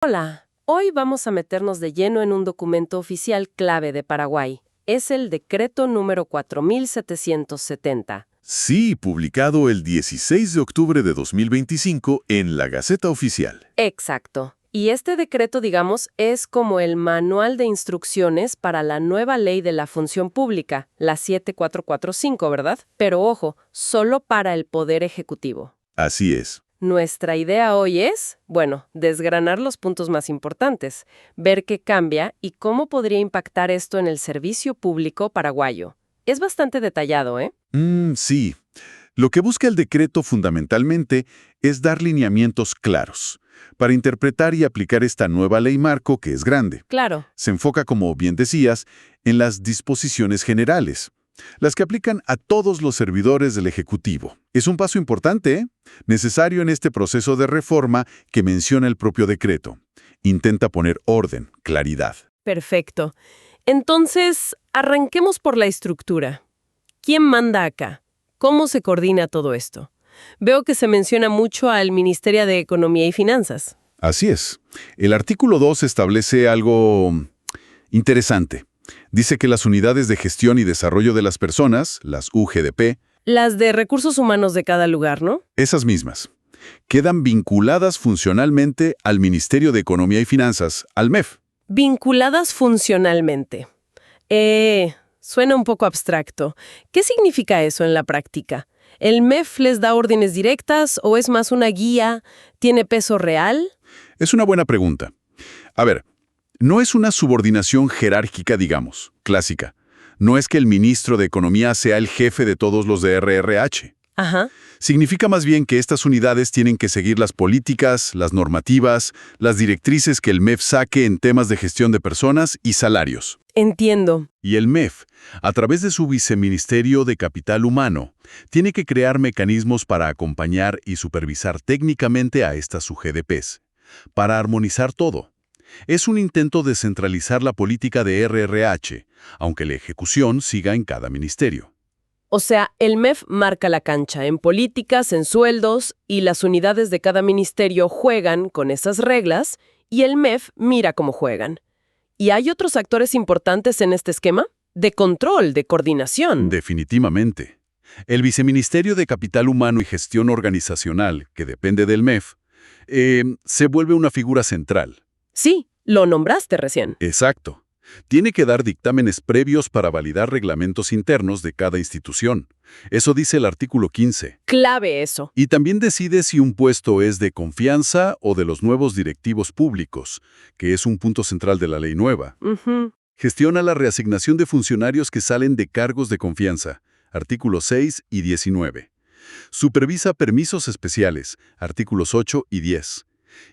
Hola, hoy vamos a meternos de lleno en un documento oficial clave de Paraguay. Es el decreto número 4770. Sí, publicado el 16 de octubre de 2025 en la Gaceta Oficial. Exacto. Y este decreto, digamos, es como el manual de instrucciones para la nueva ley de la función pública, la 7445, ¿verdad? Pero ojo, solo para el Poder Ejecutivo. Así es. Nuestra idea hoy es, desgranar los puntos más importantes, ver qué cambia y cómo podría impactar esto en el servicio público paraguayo. Es bastante detallado, ¿eh? Sí. Lo que busca el decreto fundamentalmente es dar lineamientos claros para interpretar y aplicar esta nueva ley marco que es grande. Claro. Se enfoca, como bien decías, en las disposiciones generales, las que aplican a todos los servidores del Ejecutivo. Es un paso importante, necesario en este proceso de reforma que menciona el propio decreto. Intenta poner orden, claridad. Perfecto. Entonces, arranquemos por la estructura. ¿Quién manda acá? ¿Cómo se coordina todo esto? Veo que se menciona mucho al Ministerio de Economía y Finanzas. Así es. El artículo 2 establece algo interesante. Dice que las unidades de gestión y desarrollo de las personas, las UGDP, Las de recursos humanos de cada lugar, ¿no? esas mismas, quedan vinculadas funcionalmente al Ministerio de Economía y Finanzas, al MEF. Vinculadas funcionalmente. Suena un poco abstracto. ¿Qué significa eso en la práctica? ¿El MEF les da órdenes directas o es más una guía? ¿Tiene peso real? Es una buena pregunta. A ver, no es una subordinación jerárquica, digamos, clásica. No es que el ministro de Economía sea el jefe de todos los de RRH. Ajá. Significa más bien que estas unidades tienen que seguir las políticas, las normativas, las directrices que el MEF saque en temas de gestión de personas y salarios. Entiendo. Y el MEF, a través de su Viceministerio de Capital Humano, tiene que crear mecanismos para acompañar y supervisar técnicamente a estas UGDPs, para armonizar todo. Es un intento de centralizar la política de RRH, aunque la ejecución siga en cada ministerio. O sea, el MEF marca la cancha en políticas, en sueldos, y las unidades de cada ministerio juegan con esas reglas, y el MEF mira cómo juegan. ¿Y hay otros actores importantes en este esquema? De control, de coordinación. Definitivamente. El Viceministerio de Capital Humano y Gestión Organizacional, que depende del MEF, se vuelve una figura central. Sí, lo nombraste recién. Exacto. Tiene que dar dictámenes previos para validar reglamentos internos de cada institución. Eso dice el artículo 15. Clave eso. Y también decide si un puesto es de confianza o de los nuevos directivos públicos, que es un punto central de la ley nueva. Ujú. Gestiona la reasignación de funcionarios que salen de cargos de confianza, artículos 6 y 19. Supervisa permisos especiales, artículos 8 y 10.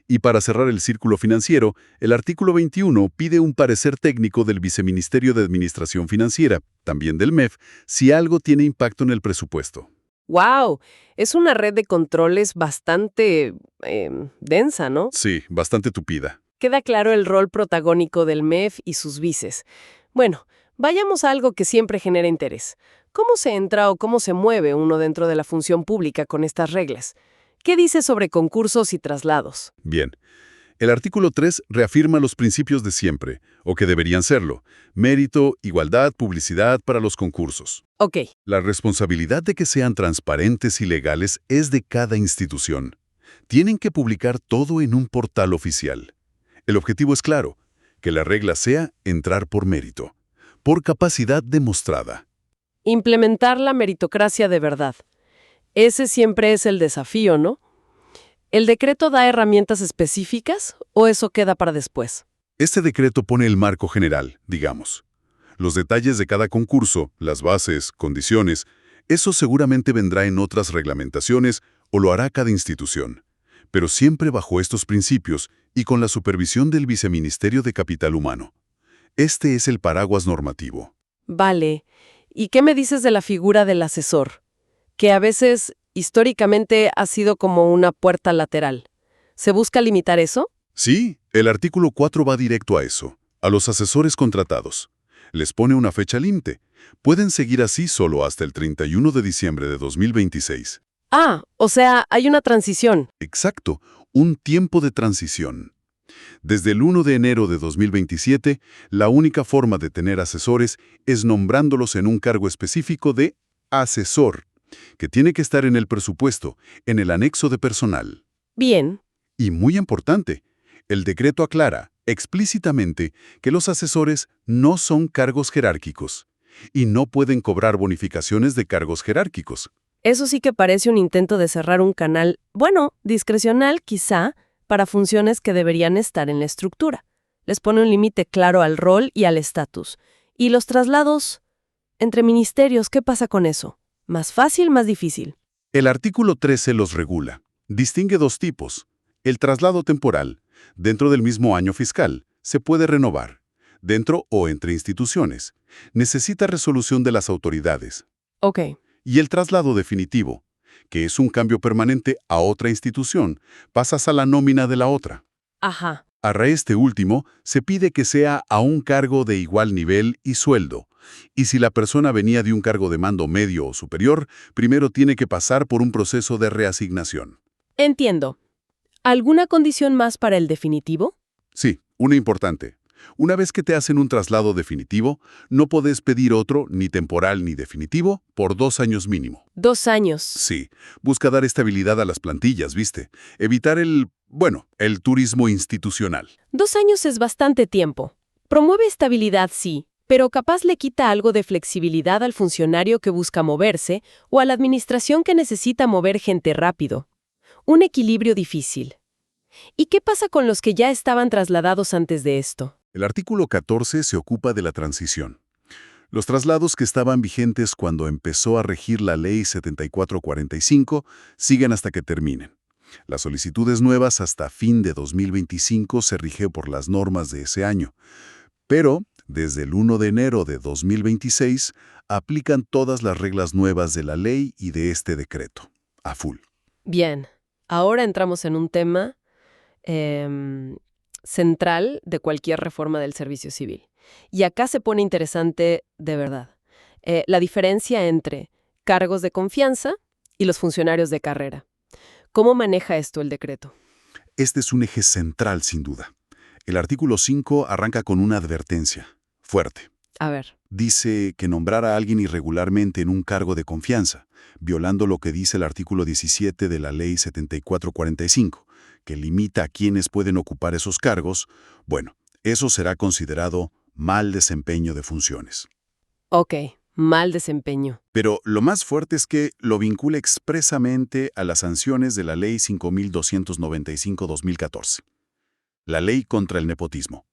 Y para cerrar el círculo financiero, el artículo 21 pide un parecer técnico del Viceministerio de Administración Financiera, también del MEF, si algo tiene impacto en el presupuesto. ¡Wow! Es una red de controles bastante densa, ¿no? Sí, bastante tupida. Queda claro el rol protagónico del MEF y sus vices. Bueno, vayamos a algo que siempre genera interés. ¿Cómo se entra o cómo se mueve uno dentro de la función pública con estas reglas? ¿Qué dice sobre concursos y traslados? Bien. El artículo 3 reafirma los principios de siempre, o que deberían serlo: mérito, igualdad, publicidad para los concursos. Ok. La responsabilidad de que sean transparentes y legales es de cada institución. Tienen que publicar todo en un portal oficial. El objetivo es claro: que la regla sea entrar por mérito, por capacidad demostrada. Implementar la meritocracia de verdad. Ese siempre es el desafío, ¿no? ¿El decreto da herramientas específicas o eso queda para después? Este decreto pone el marco general, digamos. Los detalles de cada concurso, las bases, condiciones, eso seguramente vendrá en otras reglamentaciones o lo hará cada institución, pero siempre bajo estos principios y con la supervisión del Viceministerio de Capital Humano. Este es el paraguas normativo. Vale. ¿Y qué me dices de la figura del asesor? Que a veces, históricamente, ha sido como una puerta lateral. ¿Se busca limitar eso? Sí, el artículo 4 va directo a eso, a los asesores contratados. Les pone una fecha límite. Pueden seguir así solo hasta el 31 de diciembre de 2026. Ah, o sea, hay una transición. Exacto, un tiempo de transición. Desde el 1 de enero de 2027, la única forma de tener asesores es nombrándolos en un cargo específico de asesor, que tiene que estar en el presupuesto, en el anexo de personal. Bien. Y muy importante, el decreto aclara explícitamente que los asesores no son cargos jerárquicos y no pueden cobrar bonificaciones de cargos jerárquicos. Eso sí que parece un intento de cerrar un canal, bueno, discrecional quizá, para funciones que deberían estar en la estructura. Les pone un límite claro al rol y al estatus. ¿Y los traslados entre ministerios, qué pasa con eso? ¿Más fácil, más difícil? El artículo 13 los regula. Distingue dos tipos. El traslado temporal, dentro del mismo año fiscal, se puede renovar, dentro o entre instituciones. Necesita resolución de las autoridades. Ok. Y el traslado definitivo, que es un cambio permanente a otra institución, pasas a la nómina de la otra. Ajá. A este último, se pide que sea a un cargo de igual nivel y sueldo. Y si la persona venía de un cargo de mando medio o superior, primero tiene que pasar por un proceso de reasignación. Entiendo. ¿Alguna condición más para el definitivo? Sí, una importante. Una vez que te hacen un traslado definitivo, no podés pedir otro, ni temporal ni definitivo, por 2 años mínimo. 2 años. Sí, busca dar estabilidad a las plantillas, ¿viste? Evitar el turismo institucional. 2 años es bastante tiempo. Promueve estabilidad, sí, pero capaz le quita algo de flexibilidad al funcionario que busca moverse o a la administración que necesita mover gente rápido. Un equilibrio difícil. ¿Y qué pasa con los que ya estaban trasladados antes de esto? El artículo 14 se ocupa de la transición. Los traslados que estaban vigentes cuando empezó a regir la Ley 7445 siguen hasta que terminen. Las solicitudes nuevas hasta fin de 2025 se rigen por las normas de ese año. Pero, desde el 1 de enero de 2026, aplican todas las reglas nuevas de la ley y de este decreto. A full. Bien, ahora entramos en un tema central de cualquier reforma del servicio civil. Y acá se pone interesante de verdad. La diferencia entre cargos de confianza y los funcionarios de carrera. ¿Cómo maneja esto el decreto? Este es un eje central, sin duda. El artículo 5 arranca con una advertencia fuerte. A ver. Dice que nombrar a alguien irregularmente en un cargo de confianza, violando lo que dice el artículo 17 de la Ley 7445, que limita a quienes pueden ocupar esos cargos, bueno, eso será considerado mal desempeño de funciones. Ok, mal desempeño. Pero lo más fuerte es que lo vincula expresamente a las sanciones de la Ley 5295-2014, la ley contra el nepotismo.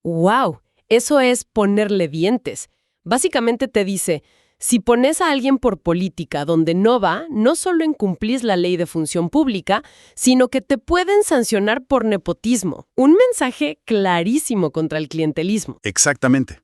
¡Wow! Eso es ponerle dientes. Básicamente te dice, si pones a alguien por política donde no va, no solo incumplís la ley de función pública, sino que te pueden sancionar por nepotismo. Un mensaje clarísimo contra el clientelismo. Exactamente.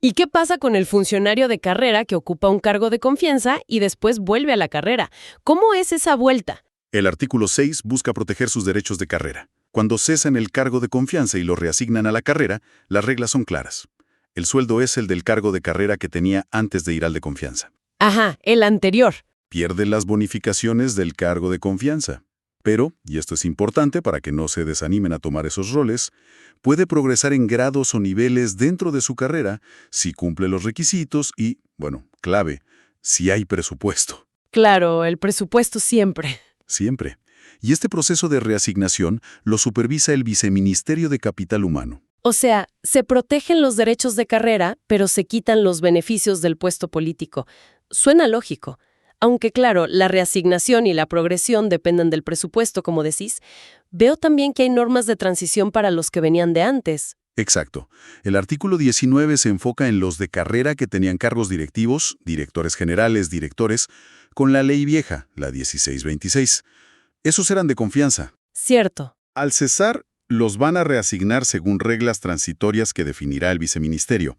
¿Y qué pasa con el funcionario de carrera que ocupa un cargo de confianza y después vuelve a la carrera? ¿Cómo es esa vuelta? El artículo 6 busca proteger sus derechos de carrera. Cuando cesan el cargo de confianza y lo reasignan a la carrera, las reglas son claras. El sueldo es el del cargo de carrera que tenía antes de ir al de confianza. Ajá, el anterior. Pierde las bonificaciones del cargo de confianza. Pero, y esto es importante para que no se desanimen a tomar esos roles, puede progresar en grados o niveles dentro de su carrera si cumple los requisitos y, clave, si hay presupuesto. Claro, el presupuesto siempre. Siempre. Y este proceso de reasignación lo supervisa el Viceministerio de Capital Humano. O sea, se protegen los derechos de carrera, pero se quitan los beneficios del puesto político. Suena lógico. Aunque claro, la reasignación y la progresión dependen del presupuesto, como decís, veo también que hay normas de transición para los que venían de antes. Exacto. El artículo 19 se enfoca en los de carrera que tenían cargos directivos, directores generales, directores, con la ley vieja, la 1626. Esos eran de confianza. Cierto. Al cesar, los van a reasignar según reglas transitorias que definirá el viceministerio.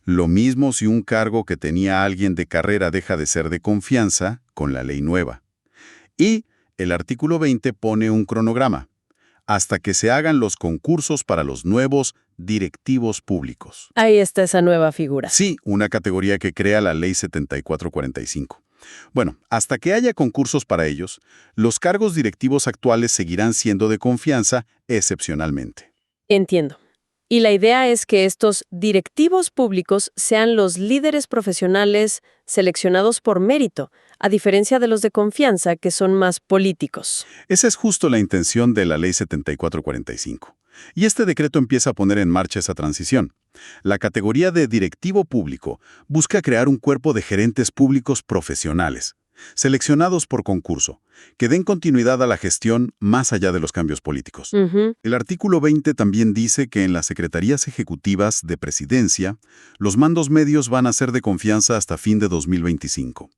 Lo mismo si un cargo que tenía alguien de carrera deja de ser de confianza con la ley nueva. Y el artículo 20 pone un cronograma, hasta que se hagan los concursos para los nuevos directivos públicos. Ahí está esa nueva figura. Sí, una categoría que crea la Ley 7445. Bueno, hasta que haya concursos para ellos, los cargos directivos actuales seguirán siendo de confianza excepcionalmente. Entiendo. Y la idea es que estos directivos públicos sean los líderes profesionales seleccionados por mérito, a diferencia de los de confianza, que son más políticos. Esa es justo la intención de la Ley 7445. Y este decreto empieza a poner en marcha esa transición. La categoría de directivo público busca crear un cuerpo de gerentes públicos profesionales, seleccionados por concurso, que den continuidad a la gestión más allá de los cambios políticos. Ujú. El artículo 20 también dice que en las secretarías ejecutivas de presidencia, los mandos medios van a ser de confianza hasta fin de 2025.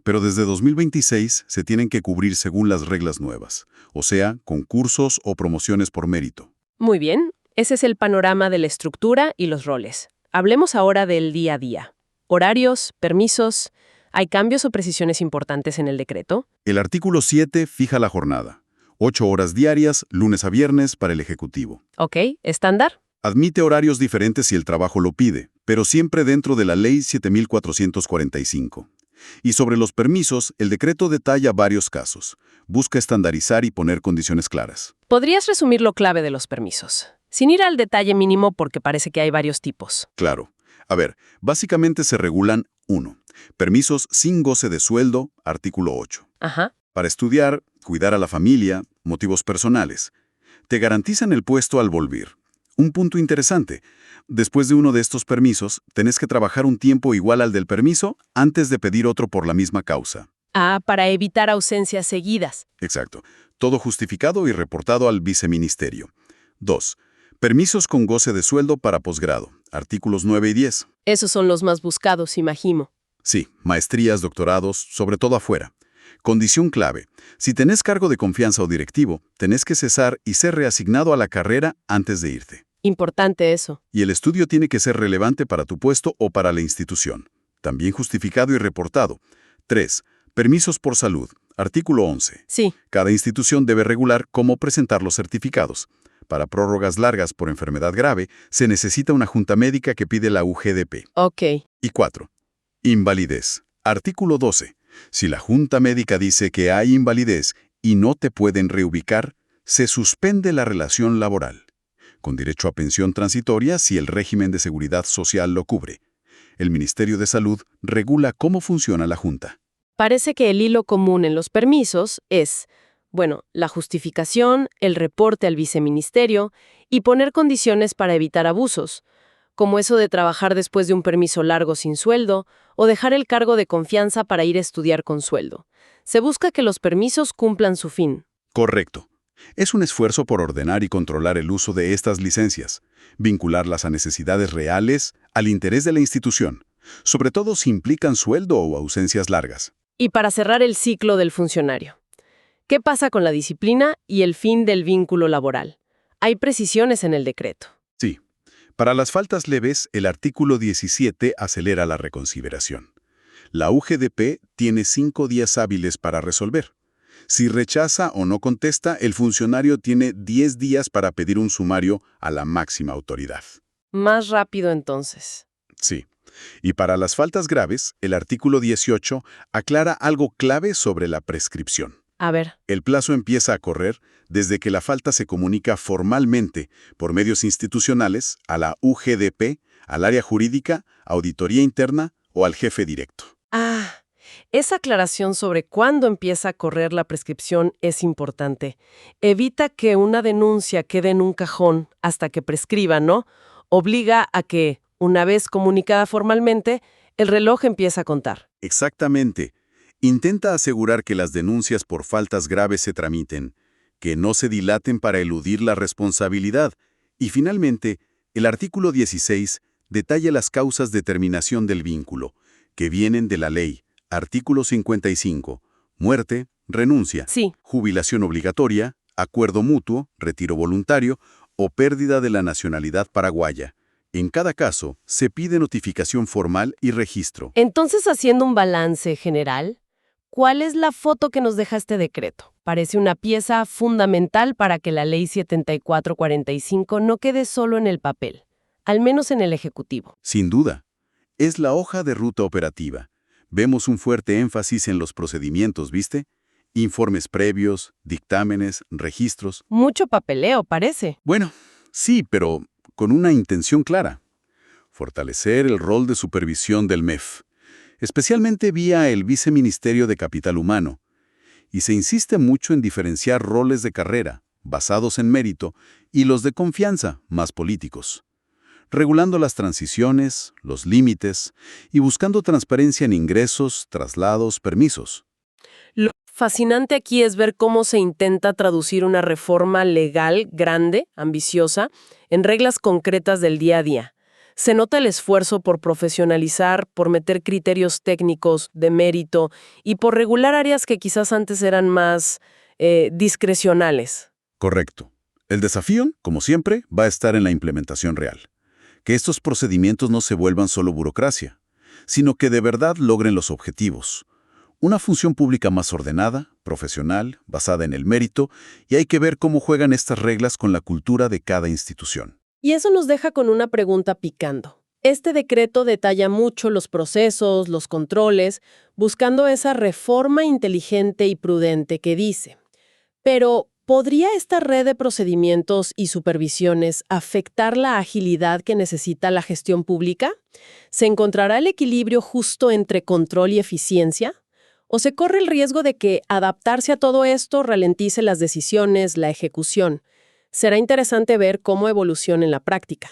Pero desde 2026 se tienen que cubrir según las reglas nuevas, o sea, concursos o promociones por mérito. Muy bien, ese es el panorama de la estructura y los roles. Hablemos ahora del día a día. Horarios, permisos. ¿Hay cambios o precisiones importantes en el decreto? El artículo 7 fija la jornada. 8 horas diarias, lunes a viernes, para el Ejecutivo. Ok, estándar. Admite horarios diferentes si el trabajo lo pide, pero siempre dentro de la Ley 7445. Y sobre los permisos, el decreto detalla varios casos. Busca estandarizar y poner condiciones claras. ¿Podrías resumir lo clave de los permisos? Sin ir al detalle mínimo porque parece que hay varios tipos. Claro. A ver, básicamente se regulan 1. Permisos sin goce de sueldo, artículo 8. Ajá. Para estudiar, cuidar a la familia, motivos personales. Te garantizan el puesto al volver. Un punto interesante. Después de uno de estos permisos, tenés que trabajar un tiempo igual al del permiso antes de pedir otro por la misma causa. Ah, para evitar ausencias seguidas. Exacto. Todo justificado y reportado al viceministerio. 2. Permisos con goce de sueldo para posgrado. Artículos 9 y 10. Esos son los más buscados, imagino. Sí, maestrías, doctorados, sobre todo afuera. Condición clave. Si tenés cargo de confianza o directivo, tenés que cesar y ser reasignado a la carrera antes de irte. Importante eso. Y el estudio tiene que ser relevante para tu puesto o para la institución. También justificado y reportado. 3. Permisos por salud. Artículo 11. Sí. Cada institución debe regular cómo presentar los certificados. Para prórrogas largas por enfermedad grave, se necesita una junta médica que pide la UGDP. Ok. Y 4. Invalidez. Artículo 12. Si la junta médica dice que hay invalidez y no te pueden reubicar, se suspende la relación laboral, con derecho a pensión transitoria si el régimen de seguridad social lo cubre. El Ministerio de Salud regula cómo funciona la junta. Parece que el hilo común en los permisos es, bueno, la justificación, el reporte al viceministerio y poner condiciones para evitar abusos, como eso de trabajar después de un permiso largo sin sueldo o dejar el cargo de confianza para ir a estudiar con sueldo. Se busca que los permisos cumplan su fin. Correcto. Es un esfuerzo por ordenar y controlar el uso de estas licencias, vincularlas a necesidades reales, al interés de la institución, sobre todo si implican sueldo o ausencias largas. Y para cerrar el ciclo del funcionario, ¿qué pasa con la disciplina y el fin del vínculo laboral? Hay precisiones en el decreto. Sí. Para las faltas leves, el artículo 17 acelera la reconsideración. La UGDP tiene 5 días hábiles para resolver. Si rechaza o no contesta, el funcionario tiene 10 días para pedir un sumario a la máxima autoridad. Más rápido entonces. Sí. Y para las faltas graves, el artículo 18 aclara algo clave sobre la prescripción. A ver. El plazo empieza a correr desde que la falta se comunica formalmente por medios institucionales a la UGDP, al área jurídica, auditoría interna o al jefe directo. Ah, esa aclaración sobre cuándo empieza a correr la prescripción es importante. Evita que una denuncia quede en un cajón hasta que prescriba, ¿no? Obliga a que, una vez comunicada formalmente, el reloj empieza a contar. Exactamente. Intenta asegurar que las denuncias por faltas graves se tramiten, que no se dilaten para eludir la responsabilidad. Y finalmente, el artículo 16 detalla las causas de terminación del vínculo, que vienen de la ley. Artículo 55. Muerte, renuncia, Sí. jubilación obligatoria, acuerdo mutuo, retiro voluntario o pérdida de la nacionalidad paraguaya. En cada caso, se pide notificación formal y registro. Entonces, haciendo un balance general, ¿cuál es la foto que nos deja este decreto? Parece una pieza fundamental para que la Ley 7445 no quede solo en el papel, al menos en el Ejecutivo. Sin duda, es la hoja de ruta operativa. Vemos un fuerte énfasis en los procedimientos, ¿viste? Informes previos, dictámenes, registros. Mucho papeleo, parece. Bueno, sí, pero con una intención clara. Fortalecer el rol de supervisión del MEF, especialmente vía el Viceministerio de Capital Humano. Y se insiste mucho en diferenciar roles de carrera, basados en mérito, y los de confianza, más políticos, regulando las transiciones, los límites y buscando transparencia en ingresos, traslados, permisos. Lo fascinante aquí es ver cómo se intenta traducir una reforma legal grande, ambiciosa, en reglas concretas del día a día. Se nota el esfuerzo por profesionalizar, por meter criterios técnicos de mérito y por regular áreas que quizás antes eran más discrecionales. Correcto. El desafío, como siempre, va a estar en la implementación real. Que estos procedimientos no se vuelvan solo burocracia, sino que de verdad logren los objetivos. Una función pública más ordenada, profesional, basada en el mérito, y hay que ver cómo juegan estas reglas con la cultura de cada institución. Y eso nos deja con una pregunta picando. Este decreto detalla mucho los procesos, los controles, buscando esa reforma inteligente y prudente que dice. Pero, ¿podría esta red de procedimientos y supervisiones afectar la agilidad que necesita la gestión pública? ¿Se encontrará el equilibrio justo entre control y eficiencia? ¿O se corre el riesgo de que adaptarse a todo esto ralentice las decisiones, la ejecución? Será interesante ver cómo evoluciona en la práctica.